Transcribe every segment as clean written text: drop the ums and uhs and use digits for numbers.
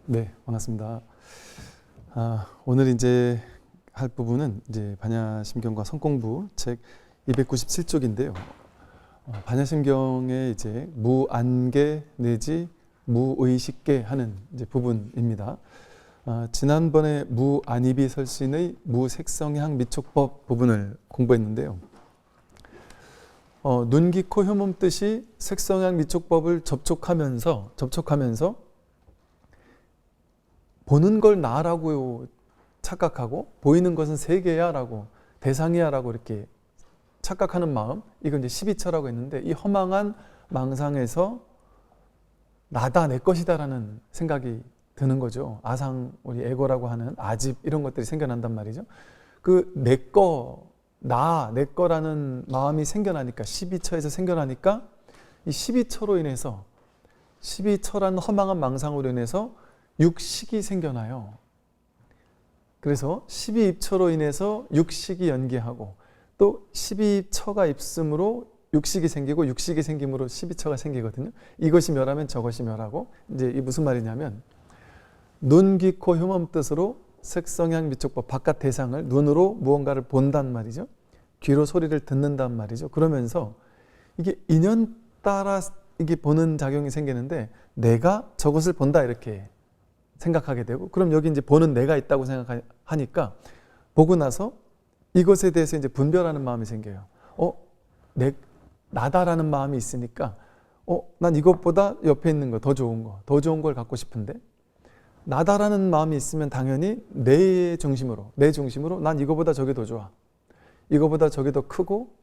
네, 반갑습니다. 오늘 이제 할 부분은 이제 반야심경과 성공부 책 297쪽인데요. 반야심경의 이제 무안개 내지 무의식계 하는 이제 부분입니다. 지난번에 무안입이 설신의 무색성향 미촉법 부분을 공부했는데요. 눈, 귀, 코, 혀몸 뜻이 색성향 미촉법을 접촉하면서 보는 걸 나라고 착각하고 보이는 것은 세계야 라고 대상이야 라고 이렇게 착각하는 마음, 이건 이제 12처라고 했는데, 이 허망한 망상에서 나다 내 것이다 라는 생각이 드는 거죠. 아상, 우리 에고라고 하는 아집, 이런 것들이 생겨난단 말이죠. 그 내 거, 내 거라는 마음이 생겨나니까, 12처에서 생겨나니까 이 12처로 인해서, 12처라는 허망한 망상으로 인해서 육식이 생겨나요. 그래서 12입처로 인해서 육식이 연기하고, 또 12처가 입음으로 육식이 생기고, 육식이 생김으로 12처가 생기거든요. 이것이 멸하면 저것이 멸하고, 이제 이 무슨 말이냐면, 눈, 귀, 코, 혀몸 뜻으로 색성향 미촉법, 바깥 대상을 눈으로 무언가를 본단 말이죠. 귀로 소리를 듣는단 말이죠. 그러면서 이게 인연 따라 이게 보는 작용이 생기는데, 내가 저것을 본다 이렇게 생각하게 되고, 그럼 여기 이제 보는 내가 있다고 생각하니까 보고 나서 이것에 대해서 이제 분별하는 마음이 생겨요. 나다라는 마음이 있으니까 난 이것보다 옆에 있는 거, 더 좋은 걸 갖고 싶은데, 나다라는 마음이 있으면 당연히 내 중심으로 난 이거보다 저게 더 좋아, 이거보다 저게 더 크고,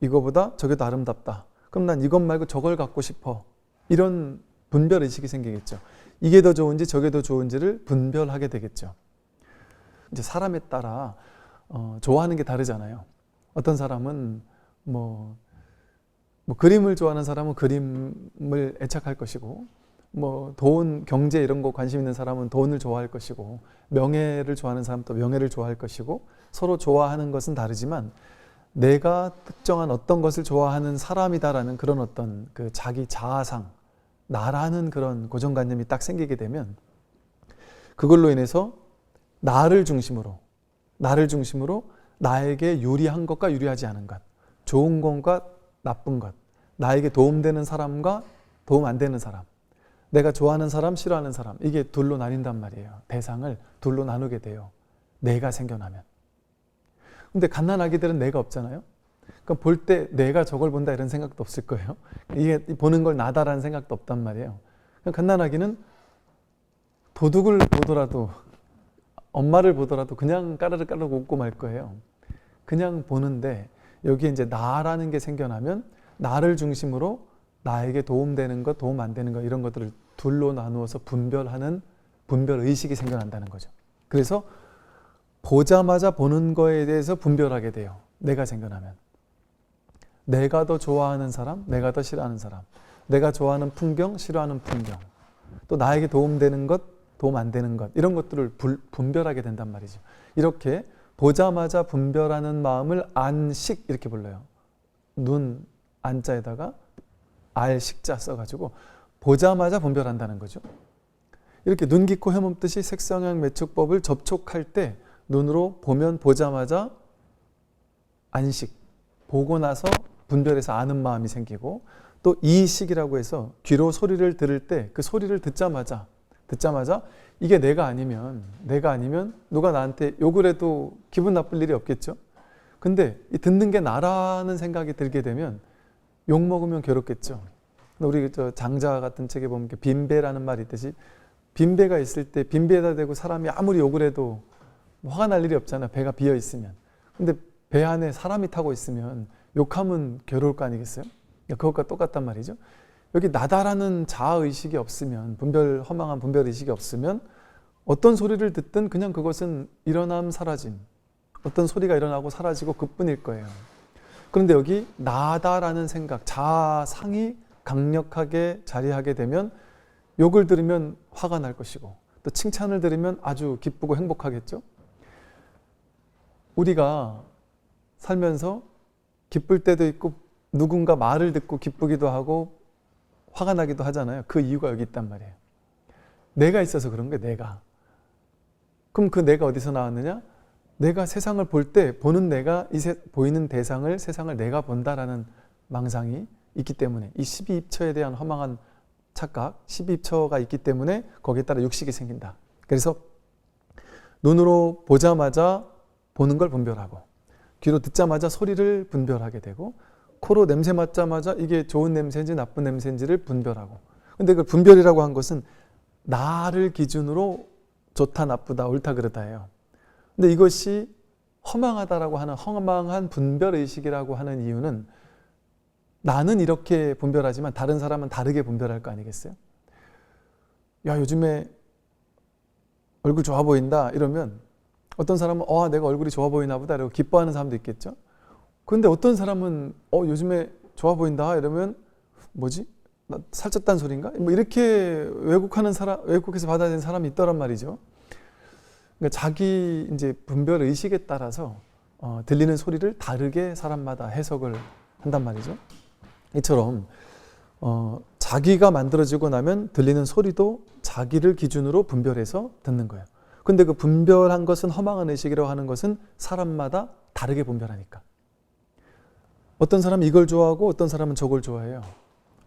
이거보다 저게 더 아름답다, 그럼 난 이것 말고 저걸 갖고 싶어, 이런 분별 의식이 생기겠죠. 이게 더 좋은지 저게 더 좋은지를 분별하게 되겠죠. 이제 사람에 따라 좋아하는 게 다르잖아요. 어떤 사람은 뭐 그림을 좋아하는 사람은 그림을 애착할 것이고, 돈, 경제 이런 거 관심 있는 사람은 돈을 좋아할 것이고, 명예를 좋아하는 사람은 또 명예를 좋아할 것이고, 서로 좋아하는 것은 다르지만 내가 특정한 어떤 것을 좋아하는 사람이다라는 그런 어떤 그 자기 자아상, 나라는 그런 고정관념이 딱 생기게 되면, 그걸로 인해서 나를 중심으로 나에게 유리한 것과 유리하지 않은 것, 좋은 것과 나쁜 것, 나에게 도움되는 사람과 도움 안 되는 사람, 내가 좋아하는 사람, 싫어하는 사람, 이게 둘로 나뉜단 말이에요. 대상을 둘로 나누게 돼요, 내가 생겨나면. 근데 갓난아기들은 내가 없잖아요. 그러니까 볼 때 내가 저걸 본다 이런 생각도 없을 거예요. 이게 보는 걸 나다라는 생각도 없단 말이에요. 갓난아기는 도둑을 보더라도, 엄마를 보더라도 그냥 까르르 웃고 말 거예요. 그냥 보는데, 여기에 이제 나라는 게 생겨나면 나를 중심으로 나에게 도움되는 것, 도움 안 되는 것, 이런 것들을 둘로 나누어서 분별하는 분별 의식이 생겨난다는 거죠. 그래서 보자마자 보는 거에 대해서 분별하게 돼요, 내가 생겨나면. 내가 더 좋아하는 사람, 내가 더 싫어하는 사람, 내가 좋아하는 풍경, 싫어하는 풍경, 또 나에게 도움되는 것, 도움 안 되는 것, 이런 것들을 분별하게 된단 말이죠. 이렇게 보자마자 분별하는 마음을 안식, 이렇게 불러요. 눈 안자에다가 알식자 써가지고 보자마자 분별한다는 거죠. 이렇게 눈, 귀, 코, 혀몸 뜻이 색성향 매축법을 접촉할 때 눈으로 보면 보자마자 안식, 보고 나서 분별해서 아는 마음이 생기고, 또 이식이라고 해서 귀로 소리를 들을 때 그 소리를 듣자마자 이게 내가 아니면 누가 나한테 욕을 해도 기분 나쁠 일이 없겠죠. 근데 이 듣는 게 나라는 생각이 들게 되면 욕 먹으면 괴롭겠죠. 우리 장자 같은 책에 보면 빈배라는 말이 있듯이, 빈배가 있을 때 빈배에다 대고 사람이 아무리 욕을 해도 화가 날 일이 없잖아, 배가 비어 있으면. 근데 배 안에 사람이 타고 있으면 욕하면 괴로울 거 아니겠어요? 그것과 똑같단 말이죠. 여기 나다라는 자아의식이 없으면, 허망한 분별의식이 없으면 어떤 소리를 듣든 그냥 그것은 일어남 사라짐, 어떤 소리가 일어나고 사라지고 그뿐일 거예요. 그런데 여기 나다라는 생각, 자아상이 강력하게 자리하게 되면 욕을 들으면 화가 날 것이고, 또 칭찬을 들으면 아주 기쁘고 행복하겠죠. 우리가 살면서 기쁠 때도 있고, 누군가 말을 듣고 기쁘기도 하고 화가 나기도 하잖아요. 그 이유가 여기 있단 말이에요. 내가 있어서 그런 거예요. 내가. 그럼 그 내가 어디서 나왔느냐? 내가 세상을 볼 때 보는 내가 보이는 대상을 세상을 내가 본다라는 망상이 있기 때문에 이 12입처에 대한 허망한 착각, 12입처가 있기 때문에 거기에 따라 육식이 생긴다. 그래서 눈으로 보자마자 보는 걸 분별하고 귀로 듣자마자 소리를 분별하게 되고 코로 냄새 맡자마자 이게 좋은 냄새인지 나쁜 냄새인지를 분별하고 근데 그 분별이라고 한 것은 나를 기준으로 좋다 나쁘다 옳다 그르다예요. 근데 이것이 허망하다라고 하는 허망한 분별의식이라고 하는 이유는 나는 이렇게 분별하지만 다른 사람은 다르게 분별할 거 아니겠어요? 야 요즘에 얼굴 좋아 보인다 이러면 어떤 사람은 내가 얼굴이 좋아 보이나 보다 이러고 기뻐하는 사람도 있겠죠. 그런데 어떤 사람은 요즘에 좋아 보인다 이러면 뭐지? 나 살쪘다는 소린가? 뭐 이렇게 왜곡해서 받아들이는 사람이 있더란 말이죠. 그러니까 자기 이제 분별 의식에 따라서 들리는 소리를 다르게 사람마다 해석을 한단 말이죠. 이처럼 자기가 만들어지고 나면 들리는 소리도 자기를 기준으로 분별해서 듣는 거예요. 근데 그 분별한 것은 허망한 의식이라고 하는 것은 사람마다 다르게 분별하니까. 어떤 사람은 이걸 좋아하고 어떤 사람은 저걸 좋아해요.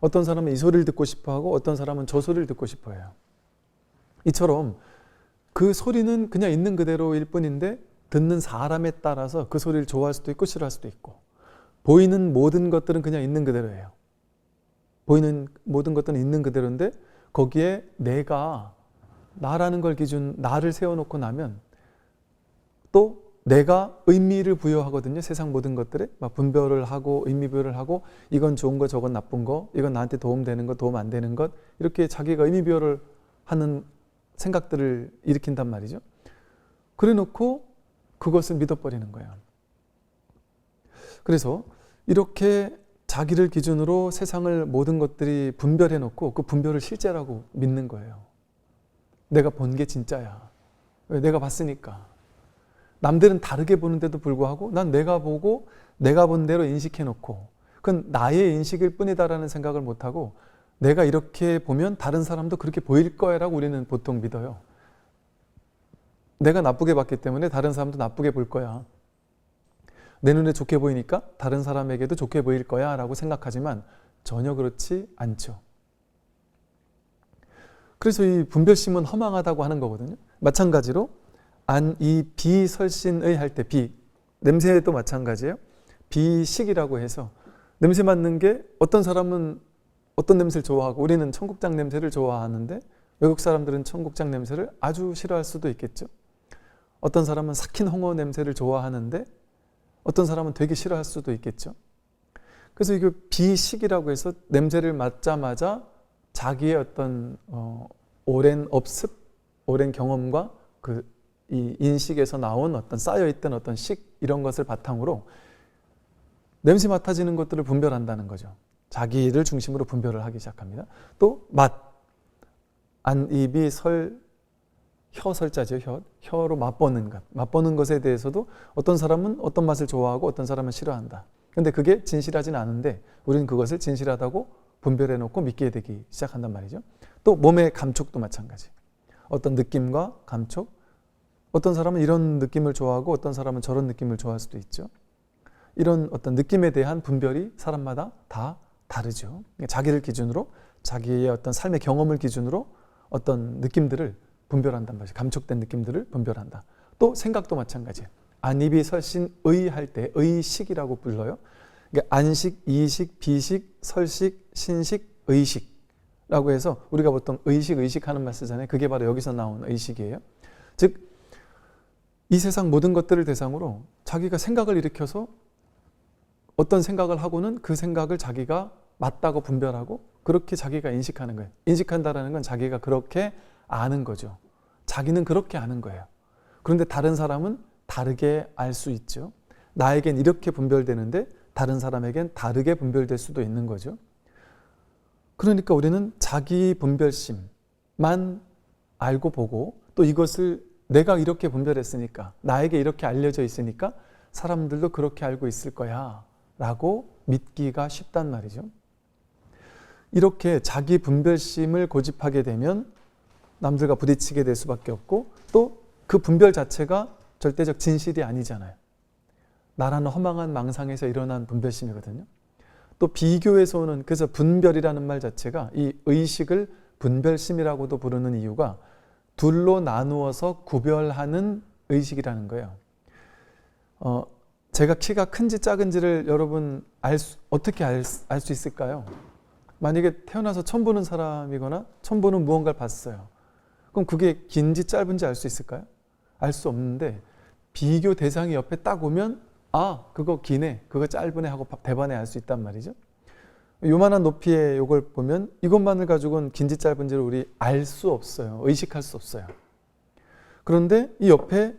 어떤 사람은 이 소리를 듣고 싶어하고 어떤 사람은 저 소리를 듣고 싶어해요. 이처럼 그 소리는 그냥 있는 그대로일 뿐인데 듣는 사람에 따라서 그 소리를 좋아할 수도 있고 싫어할 수도 있고 보이는 모든 것들은 그냥 있는 그대로예요. 보이는 모든 것들은 있는 그대로인데 거기에 내가 나라는 걸 기준 나를 세워놓고 나면 또 내가 의미를 부여하거든요. 세상 모든 것들에 막 분별을 하고 의미 부여를 하고 이건 좋은 거 저건 나쁜 거 이건 나한테 도움되는 거 도움 안 되는 것 이렇게 자기가 의미 부여를 하는 생각들을 일으킨단 말이죠. 그래 놓고 그것을 믿어버리는 거예요. 그래서 이렇게 자기를 기준으로 세상을 모든 것들이 분별해 놓고 그 분별을 실제라고 믿는 거예요. 내가 본 게 진짜야. 왜? 내가 봤으니까. 남들은 다르게 보는데도 불구하고 난 내가 보고 내가 본 대로 인식해 놓고 그건 나의 인식일 뿐이다라는 생각을 못하고 내가 이렇게 보면 다른 사람도 그렇게 보일 거야 라고 우리는 보통 믿어요. 내가 나쁘게 봤기 때문에 다른 사람도 나쁘게 볼 거야. 내 눈에 좋게 보이니까 다른 사람에게도 좋게 보일 거야 라고 생각하지만 전혀 그렇지 않죠. 그래서 이 분별심은 허망하다고 하는 거거든요. 마찬가지로 안, 이, 비, 설신의 할 때 비, 냄새도 마찬가지예요. 비식이라고 해서 냄새 맡는 게 어떤 사람은 어떤 냄새를 좋아하고 우리는 청국장 냄새를 좋아하는데 외국 사람들은 청국장 냄새를 아주 싫어할 수도 있겠죠. 어떤 사람은 삭힌 홍어 냄새를 좋아하는데 어떤 사람은 되게 싫어할 수도 있겠죠. 그래서 이거 비식이라고 해서 냄새를 맡자마자 자기의 어떤 오랜 업습, 오랜 경험과 이 인식에서 나온 어떤 쌓여있던 어떤 식 이런 것을 바탕으로 냄새 맡아지는 것들을 분별한다는 거죠. 자기를 중심으로 분별을 하기 시작합니다. 또 맛, 안, 입이 혀설자죠. 혀로 맛보는 것. 맛보는 것에 대해서도 어떤 사람은 어떤 맛을 좋아하고 어떤 사람은 싫어한다. 근데 그게 진실하진 않은데 우리는 그것을 진실하다고 분별해 놓고 믿게 되기 시작한단 말이죠. 또 몸의 감촉도 마찬가지. 어떤 느낌과 감촉. 어떤 사람은 이런 느낌을 좋아하고 어떤 사람은 저런 느낌을 좋아할 수도 있죠. 이런 어떤 느낌에 대한 분별이 사람마다 다 다르죠. 자기를 기준으로 자기의 어떤 삶의 경험을 기준으로 어떤 느낌들을 분별한단 말이죠. 감촉된 느낌들을 분별한다. 또 생각도 마찬가지예요. 안입이 설신의 할 때 의식이라고 불러요. 그러니까 안식, 이식, 비식, 설식, 신식, 의식라고 해서 우리가 보통 의식 하는 말 쓰잖아요. 그게 바로 여기서 나온 의식이에요. 즉 이 세상 모든 것들을 대상으로 자기가 생각을 일으켜서 어떤 생각을 하고는 그 생각을 자기가 맞다고 분별하고 그렇게 자기가 인식하는 거예요. 인식한다라는 건 자기가 그렇게 아는 거죠. 자기는 그렇게 아는 거예요. 그런데 다른 사람은 다르게 알 수 있죠. 나에겐 이렇게 분별되는데 다른 사람에겐 다르게 분별될 수도 있는 거죠. 그러니까 우리는 자기 분별심만 알고 보고 또 이것을 내가 이렇게 분별했으니까 나에게 이렇게 알려져 있으니까 사람들도 그렇게 알고 있을 거야 라고 믿기가 쉽단 말이죠. 이렇게 자기 분별심을 고집하게 되면 남들과 부딪히게 될 수밖에 없고 또 그 분별 자체가 절대적 진실이 아니잖아요. 나라는 허망한 망상에서 일어난 분별심이거든요. 또 비교에서 오는, 그래서 분별이라는 말 자체가 이 의식을 분별심이라고도 부르는 이유가 둘로 나누어서 구별하는 의식이라는 거예요. 제가 키가 큰지 작은지를 여러분 어떻게 알 수 있을까요? 만약에 태어나서 처음 보는 사람이거나 처음 보는 무언가를 봤어요. 그럼 그게 긴지 짧은지 알 수 있을까요? 알 수 없는데 비교 대상이 옆에 딱 오면 아, 그거 기네, 그거 짧으네 하고 대반에 알 수 있단 말이죠. 요만한 높이의 요걸 보면 이것만을 가지고는 긴지 짧은지를 우리 알 수 없어요. 의식할 수 없어요. 그런데 이 옆에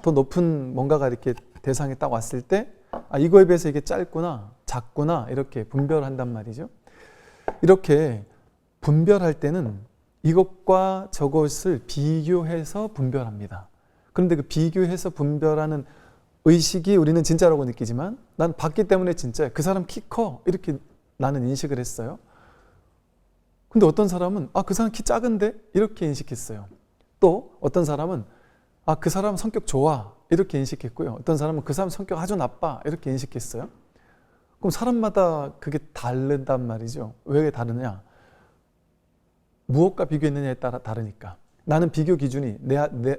더 높은 뭔가가 이렇게 대상이 딱 왔을 때 아, 이거에 비해서 이게 짧구나, 작구나 이렇게 분별한단 말이죠. 이렇게 분별할 때는 이것과 저것을 비교해서 분별합니다. 그런데 그 비교해서 분별하는 의식이 우리는 진짜라고 느끼지만 난 봤기 때문에 진짜야. 그 사람 키 커. 이렇게 나는 인식을 했어요. 근데 어떤 사람은 아, 그 사람 키 작은데? 이렇게 인식했어요. 또 어떤 사람은 아, 그 사람 성격 좋아. 이렇게 인식했고요. 어떤 사람은 그 사람 성격 아주 나빠. 이렇게 인식했어요. 그럼 사람마다 그게 다르단 말이죠. 왜 다르냐? 무엇과 비교했느냐에 따라 다르니까. 나는 비교 기준이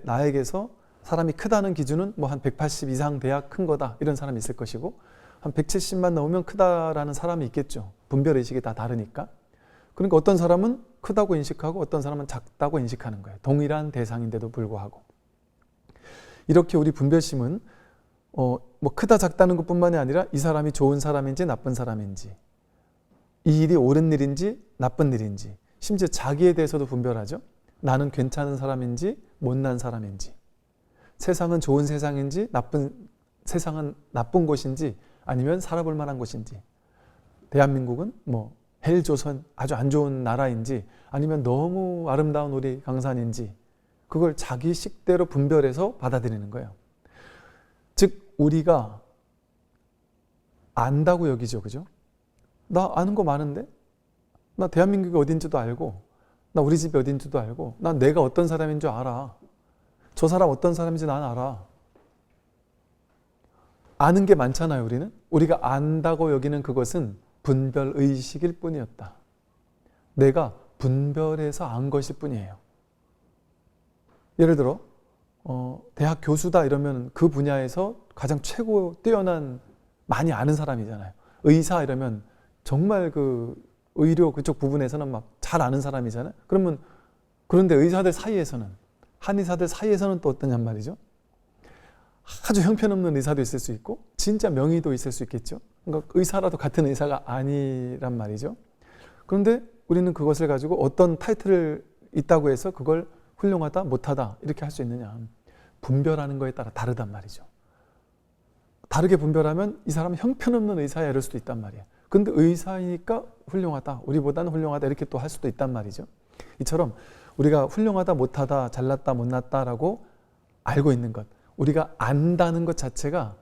나에게서 사람이 크다는 기준은 뭐 한 180 이상 돼야 큰 거다 이런 사람이 있을 것이고 한 170만 넘으면 크다라는 사람이 있겠죠. 분별의식이 다 다르니까. 그러니까 어떤 사람은 크다고 인식하고 어떤 사람은 작다고 인식하는 거예요. 동일한 대상인데도 불구하고. 이렇게 우리 분별심은 뭐 크다 작다는 것뿐만이 아니라 이 사람이 좋은 사람인지 나쁜 사람인지, 이 일이 옳은 일인지 나쁜 일인지, 심지어 자기에 대해서도 분별하죠. 나는 괜찮은 사람인지 못난 사람인지, 세상은 좋은 세상인지 세상은 나쁜 곳인지 아니면 살아볼 만한 곳인지, 대한민국은 뭐 헬조선 아주 안 좋은 나라인지 아니면 너무 아름다운 우리 강산인지 그걸 자기 식대로 분별해서 받아들이는 거예요. 즉 우리가 안다고 여기죠. 그죠? 나 아는 거 많은데? 나 대한민국이 어딘지도 알고 나 우리 집이 어딘지도 알고 난 내가 어떤 사람인 줄 알아. 저 사람 어떤 사람인지 난 알아. 아는 게 많잖아요. 우리는. 우리가 안다고 여기는 그것은 분별의식일 뿐이었다. 내가 분별해서 안 것일 뿐이에요. 예를 들어 대학 교수다 이러면 그 분야에서 가장 최고 뛰어난 많이 아는 사람이잖아요. 의사 이러면 정말 그 의료 그쪽 부분에서는 막 잘 아는 사람이잖아요. 그런데 의사들 사이에서는, 한의사들 사이에서는 또 어떠냔 말이죠. 아주 형편없는 의사도 있을 수 있고 진짜 명의도 있을 수 있겠죠. 그러니까 의사라도 같은 의사가 아니란 말이죠. 그런데 우리는 그것을 가지고 어떤 타이틀을 있다고 해서 그걸 훌륭하다, 못하다 이렇게 할 수 있느냐. 분별하는 거에 따라 다르단 말이죠. 다르게 분별하면 이 사람은 형편없는 의사야 이럴 수도 있단 말이야. 근데 의사이니까 훌륭하다, 우리보다는 훌륭하다 이렇게 또 할 수도 있단 말이죠. 이처럼 우리가 훌륭하다, 못하다, 잘났다, 못났다라고 알고 있는 것, 우리가 안다는 것 자체가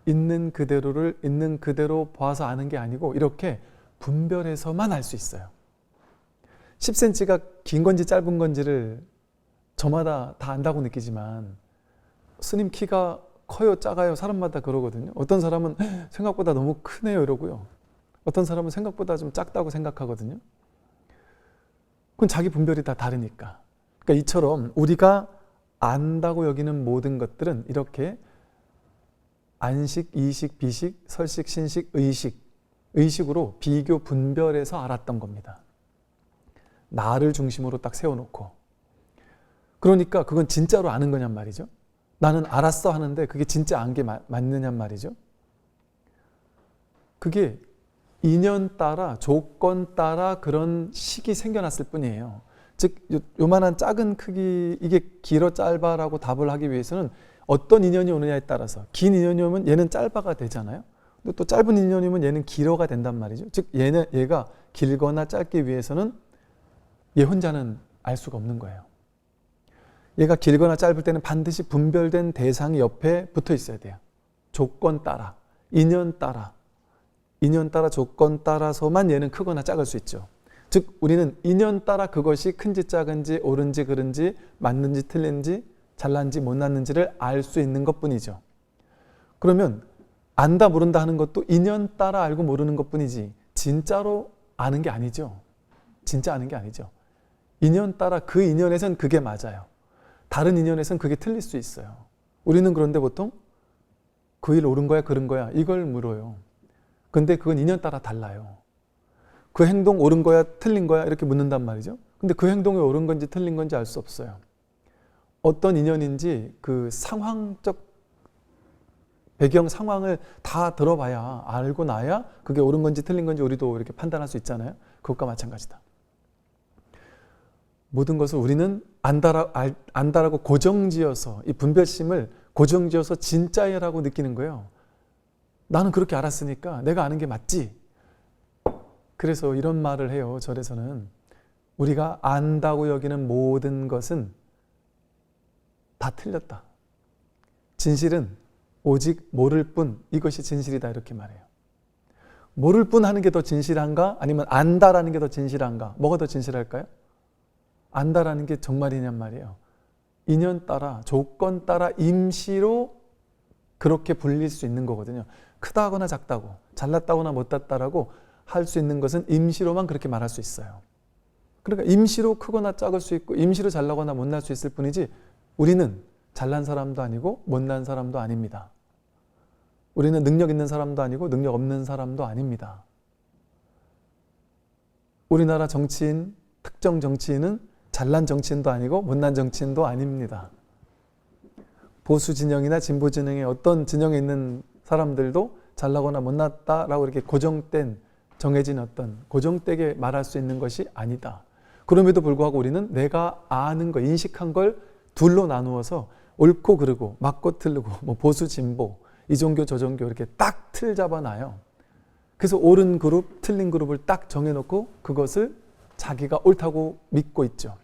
있는 그대로를 있는 그대로 봐서 아는 게 아니고 이렇게 분별해서만 알 수 있어요. 10cm가 긴 건지 짧은 건지를 저마다 다 안다고 느끼지만 스님 키가 커요, 작아요? 사람마다 그러거든요. 어떤 사람은 생각보다 너무 크네요 이러고요. 어떤 사람은 생각보다 좀 작다고 생각하거든요. 그건 자기 분별이 다 다르니까. 그러니까 이처럼 우리가 안다고 여기는 모든 것들은 이렇게 안식, 이식, 비식, 설식, 신식, 의식으로 비교 분별해서 알았던 겁니다. 나를 중심으로 딱 세워놓고. 그러니까 그건 진짜로 아는 거냔 말이죠. 나는 알았어 하는데 그게 진짜 안 게 맞느냔 말이죠. 그게 인연 따라, 조건 따라 그런 식이 생겨났을 뿐이에요. 즉 요만한 작은 크기, 이게 길어 짧아라고 답을 하기 위해서는 어떤 인연이 오느냐에 따라서 긴 인연이 오면 얘는 짧아가 되잖아요. 근데 또 짧은 인연이면 얘는 길어가 된단 말이죠. 즉 얘가 길거나 짧기 위해서는 얘 혼자는 알 수가 없는 거예요. 얘가 길거나 짧을 때는 반드시 분별된 대상이 옆에 붙어 있어야 돼요. 조건 따라, 인연 따라, 조건 따라서만 얘는 크거나 작을 수 있죠. 즉 우리는 인연 따라 그것이 큰지 작은지 옳은지 그른지 맞는지 틀린지 잘난지 못났는지를 알 수 있는 것뿐이죠. 그러면 안다 모른다 하는 것도 인연 따라 알고 모르는 것뿐이지 진짜로 아는 게 아니죠. 진짜 아는 게 아니죠. 인연 따라 그 인연에선 그게 맞아요. 다른 인연에선 그게 틀릴 수 있어요. 우리는 그런데 보통 그 일 옳은 거야 그른 거야 이걸 물어요. 근데 그건 인연 따라 달라요. 그 행동 옳은 거야 틀린 거야 이렇게 묻는단 말이죠. 근데 그 행동이 옳은 건지 틀린 건지 알 수 없어요. 어떤 인연인지 그 상황적 배경 상황을 다 들어봐야 알고 나야 그게 옳은 건지 틀린 건지 우리도 이렇게 판단할 수 있잖아요. 그것과 마찬가지다. 모든 것을 우리는 안다라고 고정지어서 이 분별심을 고정지어서 진짜야라고 느끼는 거예요. 나는 그렇게 알았으니까 내가 아는 게 맞지. 그래서 이런 말을 해요. 절에서는 우리가 안다고 여기는 모든 것은 다 틀렸다. 진실은 오직 모를 뿐 이것이 진실이다 이렇게 말해요. 모를 뿐 하는 게 더 진실한가? 아니면 안다라는 게 더 진실한가? 뭐가 더 진실할까요? 안다라는 게 정말이냔 말이에요. 인연 따라 조건 따라 임시로 그렇게 불릴 수 있는 거거든요. 크다거나 작다고 잘났다거나 못났다라고 할 수 있는 것은 임시로만 그렇게 말할 수 있어요. 그러니까 임시로 크거나 작을 수 있고 임시로 잘나거나 못날 수 있을 뿐이지 우리는 잘난 사람도 아니고 못난 사람도 아닙니다. 우리는 능력 있는 사람도 아니고 능력 없는 사람도 아닙니다. 우리나라 정치인, 특정 정치인은 잘난 정치인도 아니고 못난 정치인도 아닙니다. 보수 진영이나 진보 진영의 어떤 진영에 있는 사람들도 잘나거나 못났다라고 이렇게 고정된 정해진 어떤 고정되게 말할 수 있는 것이 아니다. 그럼에도 불구하고 우리는 내가 아는 거, 인식한 걸 둘로 나누어서 옳고 그르고 맞고 틀리고 뭐 보수 진보 이 종교 저 종교 이렇게 딱 틀 잡아놔요. 그래서 옳은 그룹 틀린 그룹을 딱 정해놓고 그것을 자기가 옳다고 믿고 있죠.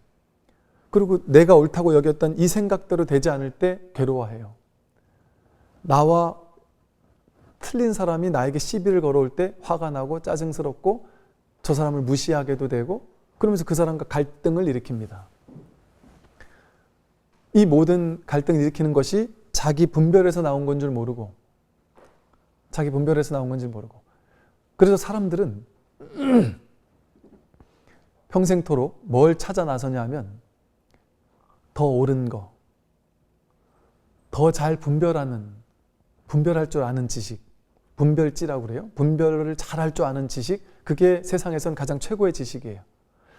그리고 내가 옳다고 여겼던 이 생각대로 되지 않을 때 괴로워해요. 나와 틀린 사람이 나에게 시비를 걸어올 때 화가 나고 짜증스럽고 저 사람을 무시하게도 되고 그러면서 그 사람과 갈등을 일으킵니다. 이 모든 갈등을 일으키는 것이 자기 분별에서 나온 건 줄 모르고 그래서 사람들은 평생토록 뭘 찾아 나서냐 하면 더 옳은 거, 더 잘 분별할 줄 아는 지식, 분별지라고 그래요. 분별을 잘할 줄 아는 지식, 그게 세상에선 가장 최고의 지식이에요.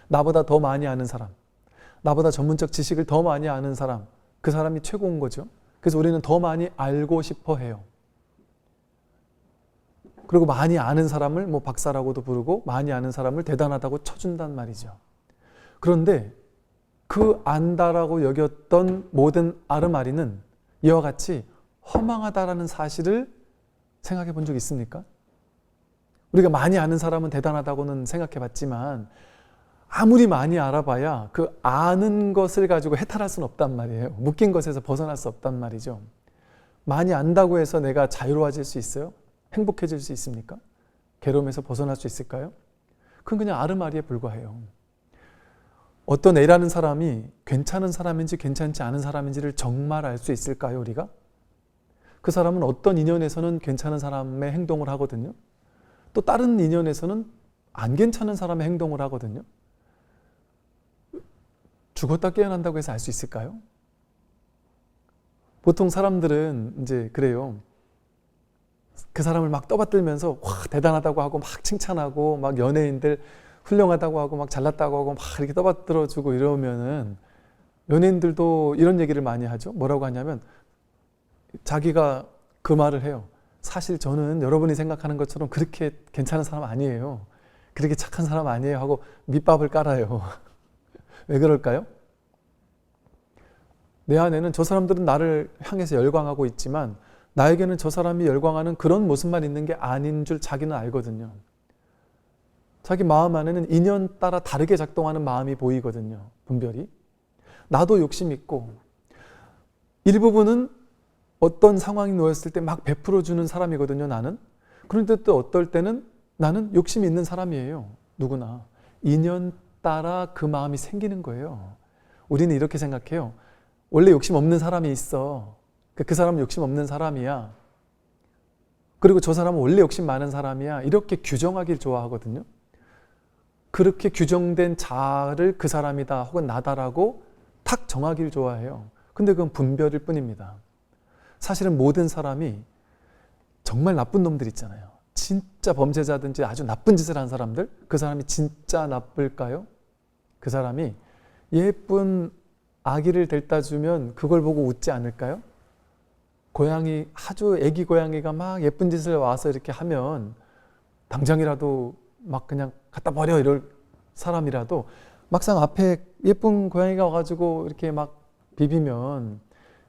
나보다 더 많이 아는 사람, 나보다 전문적 지식을 더 많이 아는 사람, 그 사람이 최고인 거죠. 그래서 우리는 더 많이 알고 싶어 해요. 그리고 많이 아는 사람을 뭐 박사라고도 부르고 많이 아는 사람을 대단하다고 쳐준단 말이죠. 그런데 그 안다라고 여겼던 모든 아르마리는 이와 같이 허망하다라는 사실을 생각해 본 적 있습니까? 우리가 많이 아는 사람은 대단하다고는 생각해 봤지만 아무리 많이 알아봐야 그 아는 것을 가지고 해탈할 수는 없단 말이에요. 묶인 것에서 벗어날 수 없단 말이죠. 많이 안다고 해서 내가 자유로워질 수 있어요? 행복해질 수 있습니까? 괴로움에서 벗어날 수 있을까요? 그건 그냥 아르마리에 불과해요. 어떤 A라는 사람이 괜찮은 사람인지 괜찮지 않은 사람인지를 정말 알 수 있을까요, 우리가? 그 사람은 어떤 인연에서는 괜찮은 사람의 행동을 하거든요. 또 다른 인연에서는 안 괜찮은 사람의 행동을 하거든요. 죽었다 깨어난다고 해서 알 수 있을까요? 보통 사람들은 이제 그래요. 그 사람을 막 떠받들면서 와 대단하다고 하고 막 칭찬하고 막 연예인들 훌륭하다고 하고 막 잘났다고 하고 막 이렇게 떠받들어주고 이러면은 연예인들도 이런 얘기를 많이 하죠. 뭐라고 하냐면 자기가 그 말을 해요. 사실 저는 여러분이 생각하는 것처럼 그렇게 괜찮은 사람 아니에요. 그렇게 착한 사람 아니에요 하고 밑밥을 깔아요. 왜 그럴까요? 내 안에는 저 사람들은 나를 향해서 열광하고 있지만 나에게는 저 사람이 열광하는 그런 모습만 있는 게 아닌 줄 자기는 알거든요. 자기 마음 안에는 인연 따라 다르게 작동하는 마음이 보이거든요. 분별이. 나도 욕심 있고 일부분은 어떤 상황이 놓였을 때 막 베풀어주는 사람이거든요. 나는. 그런데 또 어떨 때는 나는 욕심이 있는 사람이에요. 누구나. 인연 따라 그 마음이 생기는 거예요. 우리는 이렇게 생각해요. 원래 욕심 없는 사람이 있어. 그 사람은 욕심 없는 사람이야. 그리고 저 사람은 원래 욕심 많은 사람이야. 이렇게 규정하길 좋아하거든요. 그렇게 규정된 자를 그 사람이다 혹은 나다라고 탁 정하길 좋아해요. 근데 그건 분별일 뿐입니다. 사실은 모든 사람이 정말 나쁜 놈들 있잖아요. 진짜 범죄자든지 아주 나쁜 짓을 한 사람들, 그 사람이 진짜 나쁠까요? 그 사람이 예쁜 아기를 데려다 주면 그걸 보고 웃지 않을까요? 고양이, 아주 애기 고양이가 막 예쁜 짓을 와서 이렇게 하면 당장이라도 막 그냥 갖다 버려 이럴 사람이라도 막상 앞에 예쁜 고양이가 와가지고 이렇게 막 비비면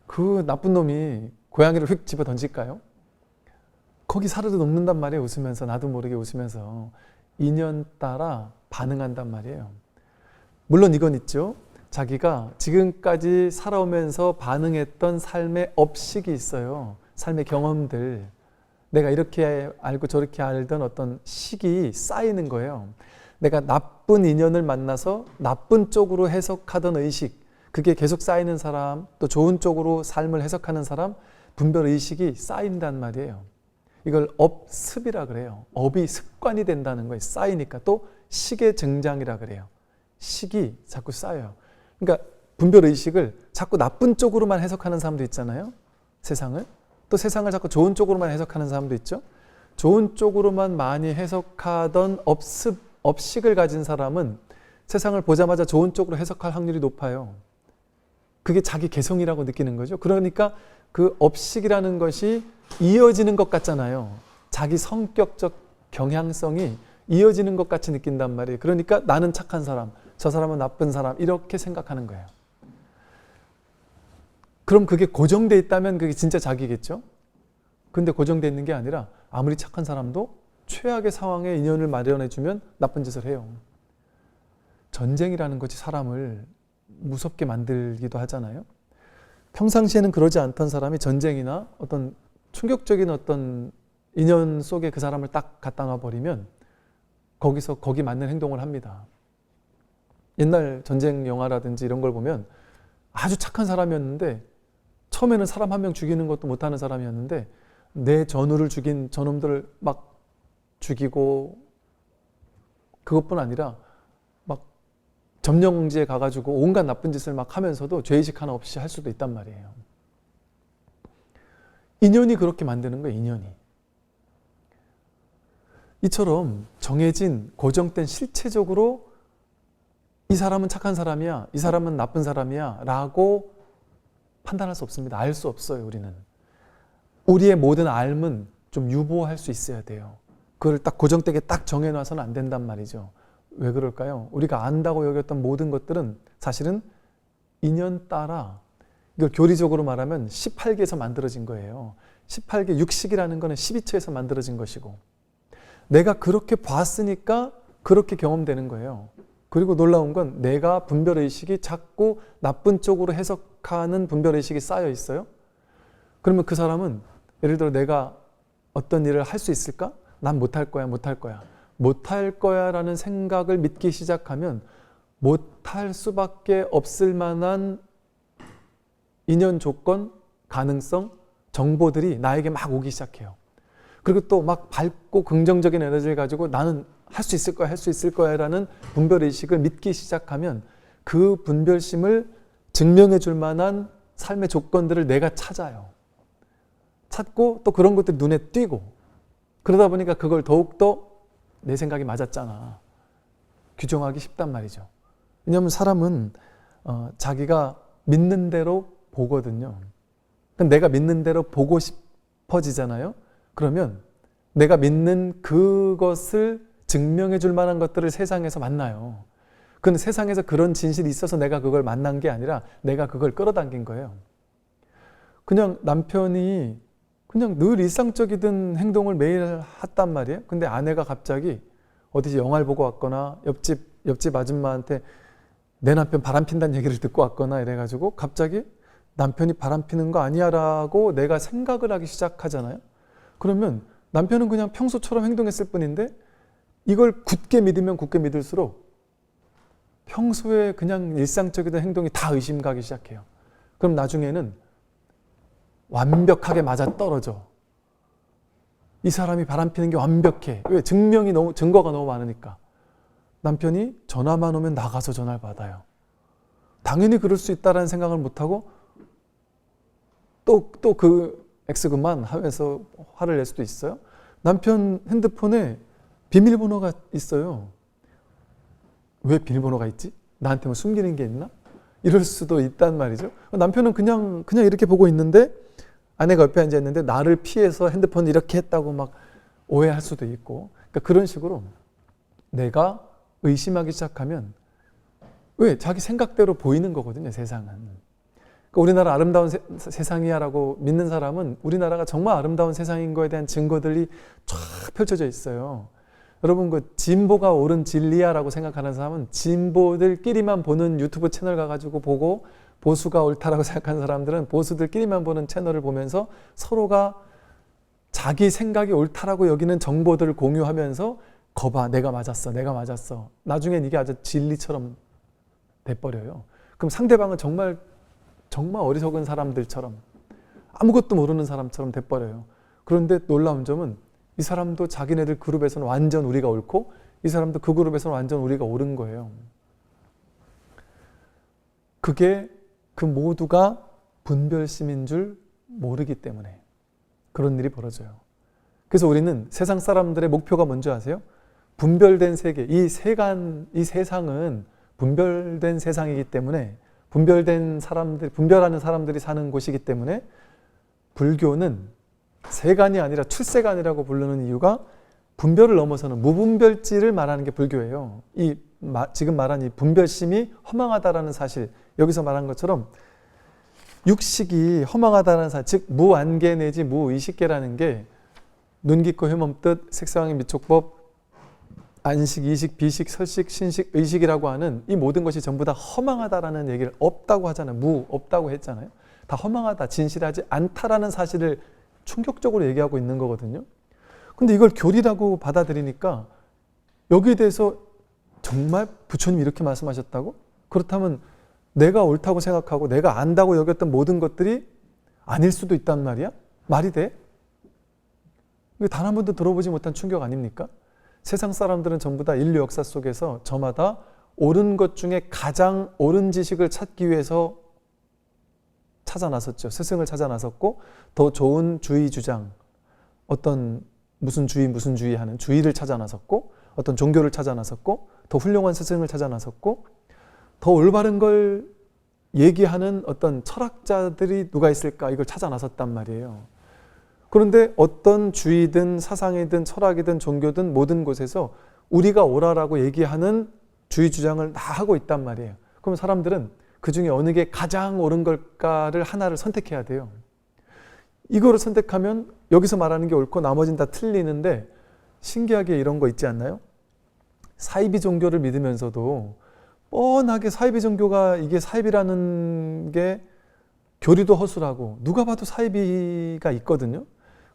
그 나쁜 놈이 고양이를 휙 집어 던질까요? 거기 사르르 녹는단 말이에요. 웃으면서, 나도 모르게 웃으면서. 인연 따라 반응한단 말이에요. 물론 이건 있죠. 자기가 지금까지 살아오면서 반응했던 삶의 업식이 있어요. 삶의 경험들. 내가 이렇게 알고 저렇게 알던 어떤 식이 쌓이는 거예요. 내가 나쁜 인연을 만나서 나쁜 쪽으로 해석하던 의식, 그게 계속 쌓이는 사람, 또 좋은 쪽으로 삶을 해석하는 사람, 분별 의식이 쌓인단 말이에요. 이걸 업습이라 그래요. 업이 습관이 된다는 거예요. 쌓이니까. 또 식의 증장이라 그래요. 식이 자꾸 쌓여요. 그러니까 분별 의식을 자꾸 나쁜 쪽으로만 해석하는 사람도 있잖아요. 세상을. 또 세상을 자꾸 좋은 쪽으로만 해석하는 사람도 있죠. 좋은 쪽으로만 많이 해석하던 업식을 가진 사람은 세상을 보자마자 좋은 쪽으로 해석할 확률이 높아요. 그게 자기 개성이라고 느끼는 거죠. 그러니까 그 업식이라는 것이 이어지는 것 같잖아요. 자기 성격적 경향성이 이어지는 것 같이 느낀단 말이에요. 그러니까 나는 착한 사람, 저 사람은 나쁜 사람, 이렇게 생각하는 거예요. 그럼 그게 고정돼 있다면 그게 진짜 자기겠죠? 근데 고정돼 있는 게 아니라 아무리 착한 사람도 최악의 상황에 인연을 마련해주면 나쁜 짓을 해요. 전쟁이라는 것이 사람을 무섭게 만들기도 하잖아요. 평상시에는 그러지 않던 사람이 전쟁이나 어떤 충격적인 어떤 인연 속에 그 사람을 딱 갖다 놔버리면 거기서 거기 맞는 행동을 합니다. 옛날 전쟁 영화라든지 이런 걸 보면 아주 착한 사람이었는데 처음에는 사람 한 명 죽이는 것도 못하는 사람이었는데 내 전우를 죽인 저놈들을 막 죽이고 그것뿐 아니라 막 점령지에 가가지고 온갖 나쁜 짓을 막 하면서도 죄의식 하나 없이 할 수도 있단 말이에요. 인연이 그렇게 만드는 거예요. 인연이. 이처럼 정해진 고정된 실체적으로 이 사람은 착한 사람이야, 이 사람은 나쁜 사람이야 라고 판단할 수 없습니다. 알 수 없어요. 우리는. 우리의 모든 알은 좀 유보할 수 있어야 돼요. 그걸 딱 고정되게 딱 정해놔서는 안 된단 말이죠. 왜 그럴까요? 우리가 안다고 여겼던 모든 것들은 사실은 인연 따라, 이걸 교리적으로 말하면 18개에서 만들어진 거예요. 18개, 육식이라는 거는 12처에서 만들어진 것이고 내가 그렇게 봤으니까 그렇게 경험되는 거예요. 그리고 놀라운 건 내가 분별의식이 자꾸 나쁜 쪽으로 해석하는 분별의식이 쌓여 있어요. 그러면 그 사람은 예를 들어 내가 어떤 일을 할 수 있을까? 난 못할 거야, 못할 거야. 못할 거야 라는 생각을 믿기 시작하면 못할 수밖에 없을 만한 인연 조건, 가능성, 정보들이 나에게 막 오기 시작해요. 그리고 또 막 밝고 긍정적인 에너지를 가지고 나는 할 수 있을 거야, 할 수 있을 거야 라는 분별의식을 믿기 시작하면 그 분별심을 증명해 줄 만한 삶의 조건들을 내가 찾아요. 찾고 또 그런 것들이 눈에 띄고 그러다 보니까 그걸 더욱더 내 생각이 맞았잖아. 규정하기 쉽단 말이죠. 왜냐하면 사람은 자기가 믿는 대로 보거든요. 내가 믿는 대로 보고 싶어지잖아요. 그러면 내가 믿는 그것을 증명해 줄 만한 것들을 세상에서 만나요. 그건 세상에서 그런 진실이 있어서 내가 그걸 만난 게 아니라 내가 그걸 끌어당긴 거예요. 그냥 남편이 그냥 늘 일상적이던 행동을 매일 했단 말이에요. 근데 아내가 갑자기 어디서 영화를 보고 왔거나 옆집 아줌마한테 내 남편 바람 핀다는 얘기를 듣고 왔거나 이래가지고 갑자기 남편이 바람 피는 거 아니야 라고 내가 생각을 하기 시작하잖아요. 그러면 남편은 그냥 평소처럼 행동했을 뿐인데 이걸 굳게 믿으면 굳게 믿을수록 평소에 그냥 일상적이던 행동이 다 의심 가기 시작해요. 그럼 나중에는 완벽하게 맞아떨어져. 이 사람이 바람피는 게 완벽해. 왜? 증거가 너무 많으니까. 남편이 전화만 오면 나가서 전화를 받아요. 당연히 그럴 수 있다라는 생각을 못하고 또 그 X그만 하면서 화를 낼 수도 있어요. 남편 핸드폰에 비밀번호가 있어요. 왜 비밀번호가 있지? 나한테 뭐 숨기는 게 있나? 이럴 수도 있단 말이죠. 남편은 그냥 이렇게 보고 있는데 아내가 옆에 앉아 있는데 나를 피해서 핸드폰을 이렇게 했다고 막 오해할 수도 있고, 그러니까 그런 식으로 내가 의심하기 시작하면 왜? 자기 생각대로 보이는 거거든요, 세상은. 그러니까 우리나라 아름다운 세상이야라고 믿는 사람은 우리나라가 정말 아름다운 세상인 거에 대한 증거들이 쫙 펼쳐져 있어요. 여러분, 그 진보가 옳은 진리야라고 생각하는 사람은 진보들끼리만 보는 유튜브 채널 가가지고 보고, 보수가 옳다라고 생각하는 사람들은 보수들끼리만 보는 채널을 보면서 서로가 자기 생각이 옳다라고 여기는 정보들을 공유하면서 거봐, 내가 맞았어. 나중엔 이게 아주 진리처럼 돼버려요. 그럼 상대방은 정말 어리석은 사람들처럼, 아무것도 모르는 사람처럼 돼버려요. 그런데 놀라운 점은 이 사람도 자기네들 그룹에서는 완전 우리가 옳고, 이 사람도 그 그룹에서는 완전 우리가 옳은 거예요. 그게 그 모두가 분별심인 줄 모르기 때문에 그런 일이 벌어져요. 그래서 우리는 세상 사람들의 목표가 뭔지 아세요? 분별된 세계, 이 세상은 분별된 세상이기 때문에, 분별하는 사람들이 사는 곳이기 때문에 불교는 세간이 아니라 출세간이라고 부르는 이유가 분별을 넘어서는 무분별지를 말하는 게 불교예요. 지금 말한 이 분별심이 허망하다라는 사실, 여기서 말한 것처럼 육식이 허망하다는 사실, 즉 무안개 내지 무의식계라는 게 눈, 귀, 코, 혀, 몸, 뜻, 색상의 미촉법, 안식, 이식, 비식, 설식, 신식, 의식이라고 하는 이 모든 것이 전부 다 허망하다라는 얘기를 없다고 하잖아요. 없다고 했잖아요. 다 허망하다, 진실하지 않다라는 사실을 충격적으로 얘기하고 있는 거거든요. 근데 이걸 교리라고 받아들이니까 여기에 대해서 정말 부처님이 이렇게 말씀하셨다고? 그렇다면 내가 옳다고 생각하고 내가 안다고 여겼던 모든 것들이 아닐 수도 있단 말이야? 말이 돼? 이거 단 한 번도 들어보지 못한 충격 아닙니까? 세상 사람들은 전부 다 인류 역사 속에서 저마다 옳은 것 중에 가장 옳은 지식을 찾기 위해서 찾아 나섰죠. 스승을 찾아 나섰고, 더 좋은 주의 주장, 어떤 무슨 주의 하는 주의를 찾아 나섰고, 어떤 종교를 찾아 나섰고, 더 훌륭한 스승을 찾아 나섰고, 더 올바른 걸 얘기하는 어떤 철학자들이 누가 있을까, 이걸 찾아 나섰단 말이에요. 그런데 어떤 주의든 사상이든 철학이든 종교든 모든 곳에서 우리가 옳아라고 얘기하는 주의 주장을 다 하고 있단 말이에요. 그럼 사람들은 그 중에 어느 게 가장 옳은 걸까를 하나를 선택해야 돼요. 이거를 선택하면 여기서 말하는 게 옳고 나머지는 다 틀리는데, 신기하게 이런 거 있지 않나요? 사이비 종교를 믿으면서도 뻔하게 사이비 종교가 이게 사이비라는 게 교리도 허술하고 누가 봐도 사이비가 있거든요.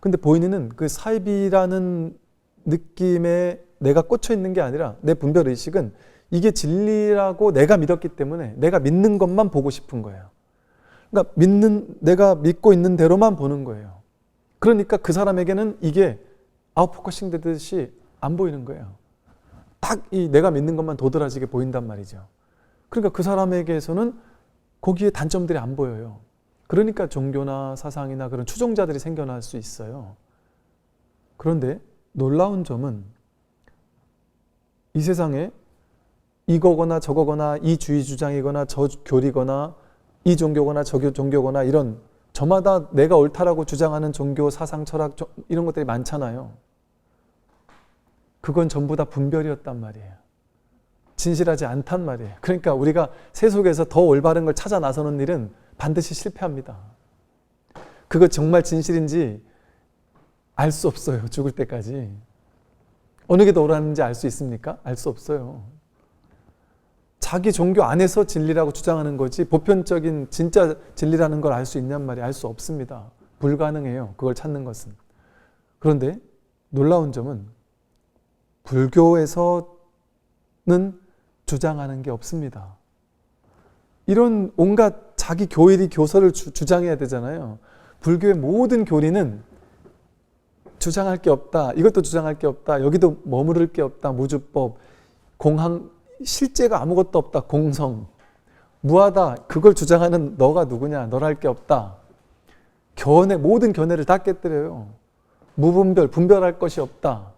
근데 본인은 그 사이비라는 느낌에 내가 꽂혀 있는 게 아니라 내 분별의식은 이게 진리라고 내가 믿었기 때문에 내가 믿는 것만 보고 싶은 거예요. 그러니까 내가 믿고 있는 대로만 보는 거예요. 그러니까 그 사람에게는 이게 아웃포커싱 되듯이 안 보이는 거예요. 딱 이 내가 믿는 것만 도드라지게 보인단 말이죠. 그러니까 그 사람에게서는 거기에 단점들이 안 보여요. 그러니까 종교나 사상이나 그런 추종자들이 생겨날 수 있어요. 그런데 놀라운 점은 이 세상에 이거거나 저거거나 이 주의 주장이거나 저 교리거나 이 종교거나 저 종교거나 이런 저마다 내가 옳다라고 주장하는 종교, 사상, 철학 이런 것들이 많잖아요. 그건 전부 다 분별이었단 말이에요. 진실하지 않단 말이에요. 그러니까 우리가 세속에서 더 올바른 걸 찾아 나서는 일은 반드시 실패합니다. 그거 정말 진실인지 알 수 없어요. 죽을 때까지. 어느 게 더 옳았는지 알 수 있습니까? 알 수 없어요. 자기 종교 안에서 진리라고 주장하는 거지 보편적인 진짜 진리라는 걸 알 수 있냔 말이에요. 알 수 없습니다. 불가능해요. 그걸 찾는 것은. 그런데 놀라운 점은 불교에서는 주장하는 게 없습니다. 이런 온갖 자기 교리 교설을 주장해야 되잖아요. 불교의 모든 교리는 주장할 게 없다, 이것도 주장할 게 없다, 여기도 머무를 게 없다, 무주법, 공항, 실제가 아무것도 없다, 공성, 무하다, 그걸 주장하는 너가 누구냐, 널 할 게 없다. 견해, 모든 견해를 다 깨뜨려요. 무분별, 분별할 것이 없다.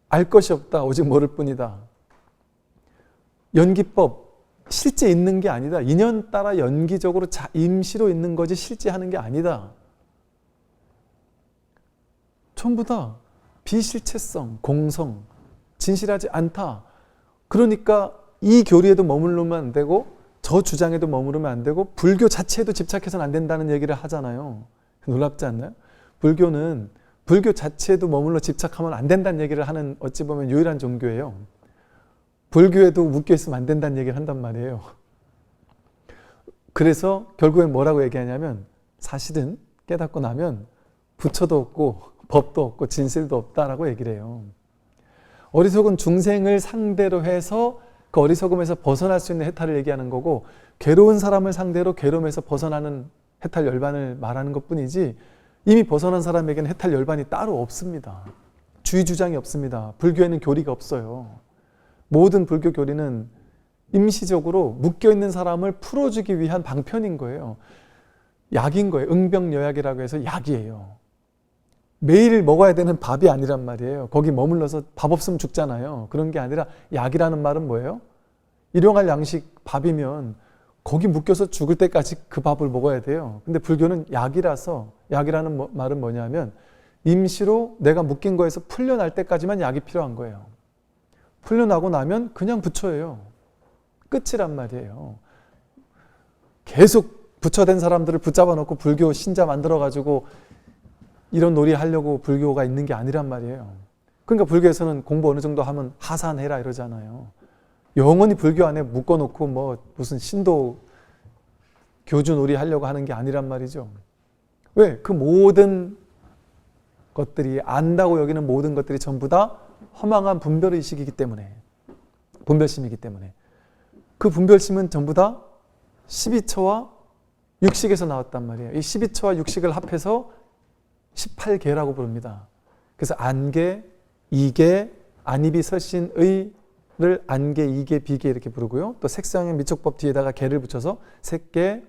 알 것이 없다, 오직 모를 뿐이다. 연기법, 실제 있는 게 아니다. 인연 따라 연기적으로 임시로 있는 거지 실제 하는 게 아니다. 전부 다 비실체성, 공성, 진실하지 않다. 그러니까 이 교리에도 머무르면 안 되고 저 주장에도 머무르면 안 되고 불교 자체에도 집착해서는 안 된다는 얘기를 하잖아요. 놀랍지 않나요? 불교는 불교 자체에도 머물러 집착하면 안 된다는 얘기를 하는 어찌 보면 유일한 종교예요. 불교에도 묶여 있으면 안 된다는 얘기를 한단 말이에요. 그래서 결국엔 뭐라고 얘기하냐면 사실은 깨닫고 나면 부처도 없고 법도 없고 진실도 없다라고 얘기를 해요. 어리석은 중생을 상대로 해서 그 어리석음에서 벗어날 수 있는 해탈을 얘기하는 거고, 괴로운 사람을 상대로 괴로움에서 벗어나는 해탈 열반을 말하는 것뿐이지 이미 벗어난 사람에게는 해탈 열반이 따로 없습니다. 주의 주장이 없습니다. 불교에는 교리가 없어요. 모든 불교 교리는 임시적으로 묶여있는 사람을 풀어주기 위한 방편인 거예요. 약인 거예요. 응병여약이라고 해서 약이에요. 매일 먹어야 되는 밥이 아니란 말이에요. 거기 머물러서 밥 없으면 죽잖아요. 그런 게 아니라 약이라는 말은 뭐예요? 일용할 양식 밥이면 거기 묶여서 죽을 때까지 그 밥을 먹어야 돼요. 근데 불교는 약이라서, 약이라는 말은 뭐냐면 임시로 내가 묶인 거에서 풀려날 때까지만 약이 필요한 거예요. 풀려나고 나면 그냥 부처예요. 끝이란 말이에요. 계속 부처된 사람들을 붙잡아 놓고 불교 신자 만들어가지고 이런 놀이 하려고 불교가 있는 게 아니란 말이에요. 그러니까 불교에서는 공부 어느 정도 하면 하산해라 이러잖아요. 영원히 불교 안에 묶어놓고 뭐 무슨 신도 교주 놀이 하려고 하는 게 아니란 말이죠. 왜? 그 모든 것들이, 안다고 여기는 모든 것들이 전부 다 허망한 분별의식이기 때문에, 분별심이기 때문에, 그 분별심은 전부 다 12처와 육식에서 나왔단 말이에요. 이 12처와 육식을 합해서 18계라고 부릅니다. 그래서 안계, 이계, 안이비 설신의를 안계, 이계, 비계 이렇게 부르고요. 또 색상의 미촉법 뒤에다가 계를 붙여서 색계,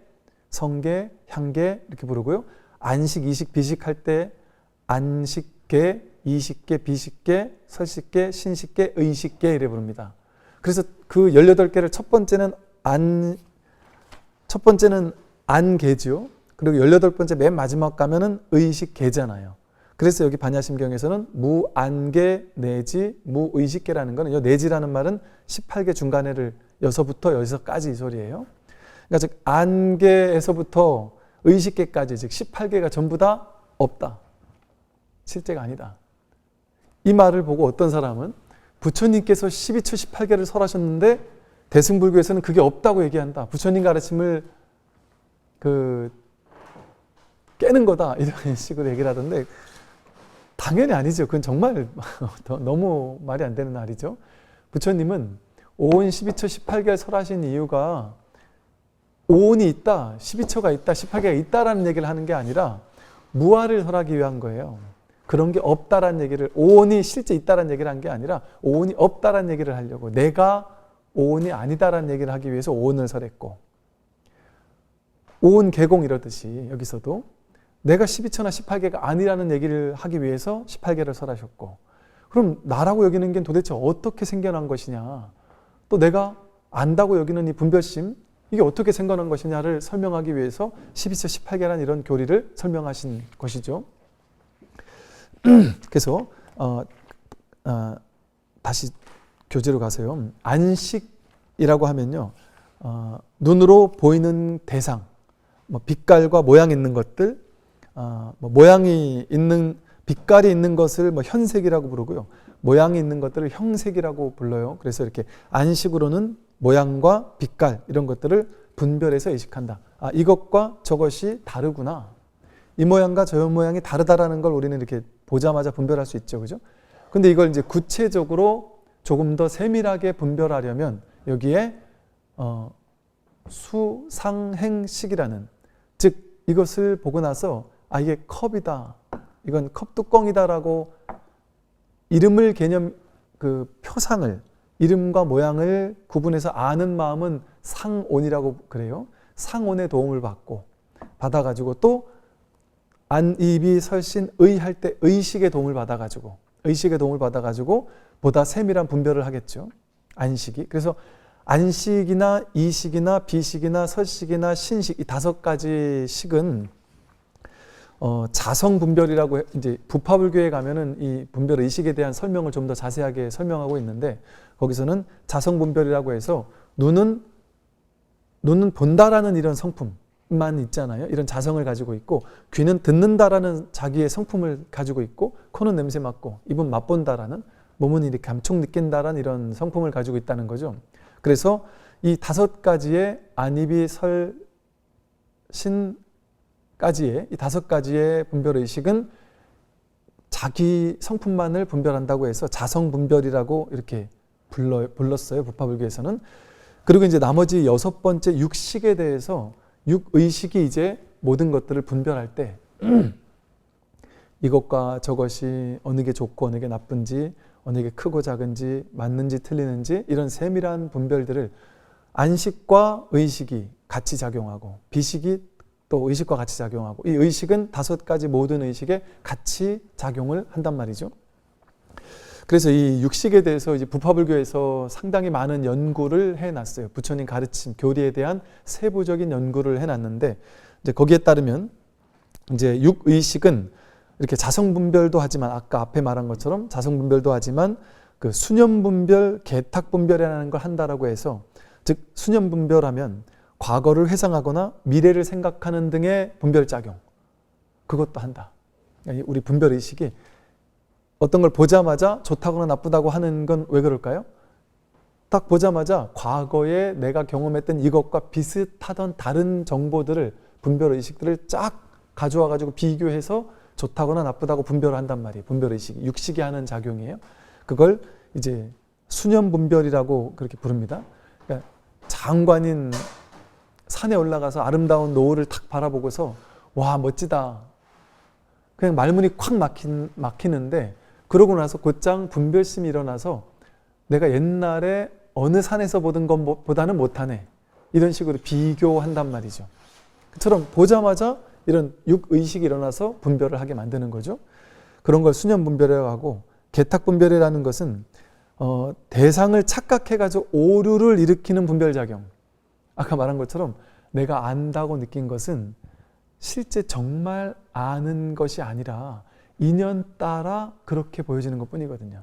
성계, 향계 이렇게 부르고요. 안식, 이식, 비식 할 때 안식계, 이식계, 비식계, 설식계, 신식계, 의식계 이래 부릅니다. 그래서 그 18개를 첫 번째는 안계죠. 그리고 18번째 맨 마지막 가면은 의식계잖아요. 그래서 여기 반야심경에서는 무안계 내지 무의식계라는 거는, 이 내지라는 말은 18개 중간에를 여서부터 여기서까지 이 소리예요. 그러니까 즉 안계에서부터 의식계까지, 즉 18개가 전부 다 없다. 실제가 아니다. 이 말을 보고 어떤 사람은 부처님께서 12처 18개를 설하셨는데 대승불교에서는 그게 없다고 얘기한다. 부처님 가르침을 깨는 거다. 이런 식으로 얘기를 하던데 당연히 아니죠. 그건 정말 너무 말이 안 되는 말이죠. 부처님은 오온 12처 18개를 설하신 이유가 오온이 있다, 12처가 있다, 18개가 있다라는 얘기를 하는 게 아니라 무아를 설하기 위한 거예요. 그런 게 없다라는 얘기를, 오온이 실제 있다라는 얘기를 한 게 아니라 오온이 없다라는 얘기를 하려고, 내가 오온이 아니다라는 얘기를 하기 위해서 오온을 설했고, 오온 개공 이러듯이 여기서도 내가 12처나 18개가 아니라는 얘기를 하기 위해서 18개를 설하셨고, 그럼 나라고 여기는 게 도대체 어떻게 생겨난 것이냐, 또 내가 안다고 여기는 이 분별심, 이게 어떻게 생겨난 것이냐를 설명하기 위해서 12처 18개라는 이런 교리를 설명하신 것이죠. 그래서 다시 교재로 가세요. 안식이라고 하면요, 눈으로 보이는 대상, 뭐 빛깔과 모양이 있는 것들, 뭐 모양이 있는, 빛깔이 있는 것을 뭐 현색이라고 부르고요, 모양이 있는 것들을 형색이라고 불러요. 그래서 이렇게 안식으로는 모양과 빛깔 이런 것들을 분별해서 의식한다. 아, 이것과 저것이 다르구나. 이 모양과 저 모양이 다르다라는 걸 우리는 이렇게 보자마자 분별할 수 있죠, 그죠? 근데 이걸 이제 구체적으로 조금 더 세밀하게 분별하려면 여기에 수상행식이라는, 즉 이것을 보고 나서 이게 컵이다, 이건 컵뚜껑이다라고 이름을 개념, 그 표상을, 이름과 모양을 구분해서 아는 마음은 상온이라고 그래요. 상온의 도움을 받아가지고 또 안입이 설신의 할 때 의식의 도움을 받아가지고 보다 세밀한 분별을 하겠죠. 안식이. 그래서 안식이나 이식이나 비식이나 설식이나 신식, 이 5가지 식은 자성 분별이라고 이제 부파불교에 가면은 이 분별 의식에 대한 설명을 좀 더 자세하게 설명하고 있는데, 거기서는 자성 분별이라고 해서 눈은 본다라는 이런 성품만 있잖아요. 이런 자성을 가지고 있고, 귀는 듣는다라는 자기의 성품을 가지고 있고, 코는 냄새 맡고, 입은 맛본다라는, 몸은 이렇게 감촉 느낀다라는 이런 성품을 가지고 있다는 거죠. 그래서 이 5가지의 안입이 설신까지의 이 5가지의 분별의식은 자기 성품만을 분별한다고 해서 자성분별이라고 이렇게 불렀어요. 부파불교에서는. 그리고 이제 나머지 6번째 육식에 대해서, 육의식이 이제 모든 것들을 분별할 때 이것과 저것이 어느 게 좋고 어느 게 나쁜지, 어느 게 크고 작은지, 맞는지 틀리는지, 이런 세밀한 분별들을 안식과 의식이 같이 작용하고, 비식이 또 의식과 같이 작용하고, 이 의식은 5가지 모든 의식에 같이 작용을 한단 말이죠. 그래서 이 육식에 대해서 이제 부파불교에서 상당히 많은 연구를 해놨어요. 부처님 가르침, 교리에 대한 세부적인 연구를 해놨는데, 이제 거기에 따르면 이제 육의식은 이렇게 자성분별도 하지만, 아까 앞에 말한 것처럼 자성분별도 하지만 그 수념분별, 개탁분별이라는 걸 한다라고 해서, 즉 수념분별하면 과거를 회상하거나 미래를 생각하는 등의 분별작용, 그것도 한다. 우리 분별의식이 어떤 걸 보자마자 좋다거나 나쁘다고 하는 건 왜 그럴까요? 딱 보자마자 과거에 내가 경험했던 이것과 비슷하던 다른 정보들을, 분별의식들을 쫙 가져와 가지고 비교해서 좋다거나 나쁘다고 분별을 한단 말이에요. 분별의식이 육식이 하는 작용이에요. 그걸 이제 수념분별이라고 그렇게 부릅니다. 그러니까 장관인 산에 올라가서 아름다운 노을을 탁 바라보고서 와 멋지다, 그냥 말문이 콱 막히는데, 그러고 나서 곧장 분별심이 일어나서 내가 옛날에 어느 산에서 보던 것보다는 못하네, 이런 식으로 비교한단 말이죠. 그처럼 보자마자 이런 육의식이 일어나서 분별을 하게 만드는 거죠. 그런 걸 수념분별이라고 하고, 개탁분별이라는 것은 대상을 착각해가지고 오류를 일으키는 분별작용. 아까 말한 것처럼 내가 안다고 느낀 것은 실제 정말 아는 것이 아니라 인연 따라 그렇게 보여지는 것 뿐이거든요.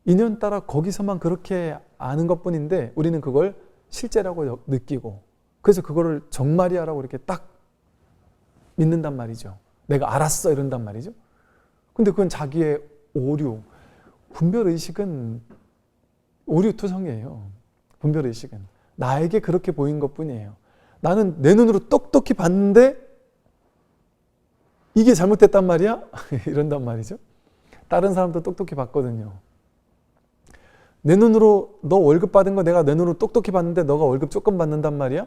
인연 따라 거기서만 그렇게 아는 것 뿐인데, 우리는 그걸 실제라고 느끼고, 그래서 그거를 정말이야라고 이렇게 딱 믿는단 말이죠. 내가 알았어 이런단 말이죠. 근데 그건 자기의 오류. 분별의식은 오류투성이에요. 분별의식은 나에게 그렇게 보인 것 뿐이에요. 나는 내 눈으로 똑똑히 봤는데 이게 잘못됐단 말이야? 이런단 말이죠. 다른 사람도 똑똑히 봤거든요. 내 눈으로 너 월급 받은 거 내가 내 눈으로 똑똑히 봤는데 너가 월급 조금 받는단 말이야?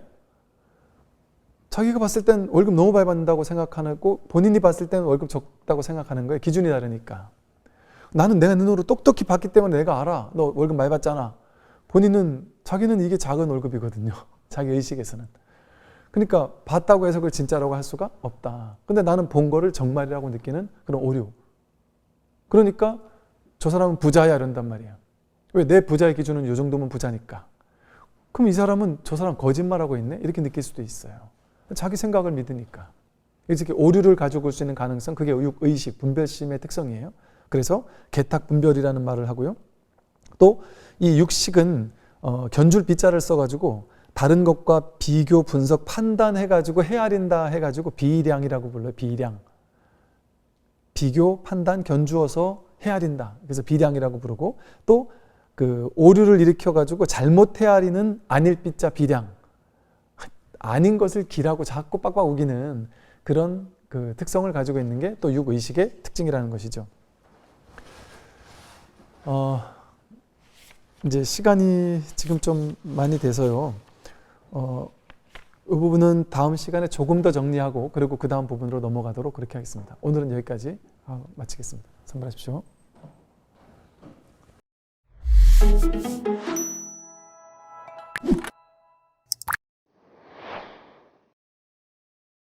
자기가 봤을 땐 월급 너무 많이 받는다고 생각하고, 본인이 봤을 땐 월급 적다고 생각하는 거예요. 기준이 다르니까. 나는 내가 눈으로 똑똑히 봤기 때문에 내가 알아. 너 월급 많이 받잖아. 자기는 이게 작은 월급이거든요. 자기 의식에서는. 그러니까 봤다고 해서 그걸 진짜라고 할 수가 없다. 근데 나는 본 거를 정말이라고 느끼는 그런 오류. 그러니까 저 사람은 부자야 이런단 말이야. 왜? 내 부자의 기준은 이 정도면 부자니까. 그럼 이 사람은 저 사람 거짓말하고 있네? 이렇게 느낄 수도 있어요. 자기 생각을 믿으니까. 이렇게 오류를 가지고 올 수 있는 가능성, 그게 의식, 분별심의 특성이에요. 그래서 개탁분별이라는 말을 하고요. 또 이 육식은 견줄 비자를 써가지고 다른 것과 비교, 분석, 판단해가지고 헤아린다 해가지고 비량이라고 불러요. 비량. 비교, 판단, 견주어서 헤아린다. 그래서 비량이라고 부르고, 또 그 오류를 일으켜가지고 잘못 헤아리는 아닐 비자 비량. 아닌 것을 기라고 자꾸 빡빡 우기는 그런 그 특성을 가지고 있는 게 또 육의식의 특징이라는 것이죠. 이제 시간이 지금 좀 많이 돼서요. 이 부분은 다음 시간에 조금 더 정리하고 그리고 그 다음 부분으로 넘어가도록 그렇게 하겠습니다. 오늘은 여기까지 마치겠습니다. 선발하십시오.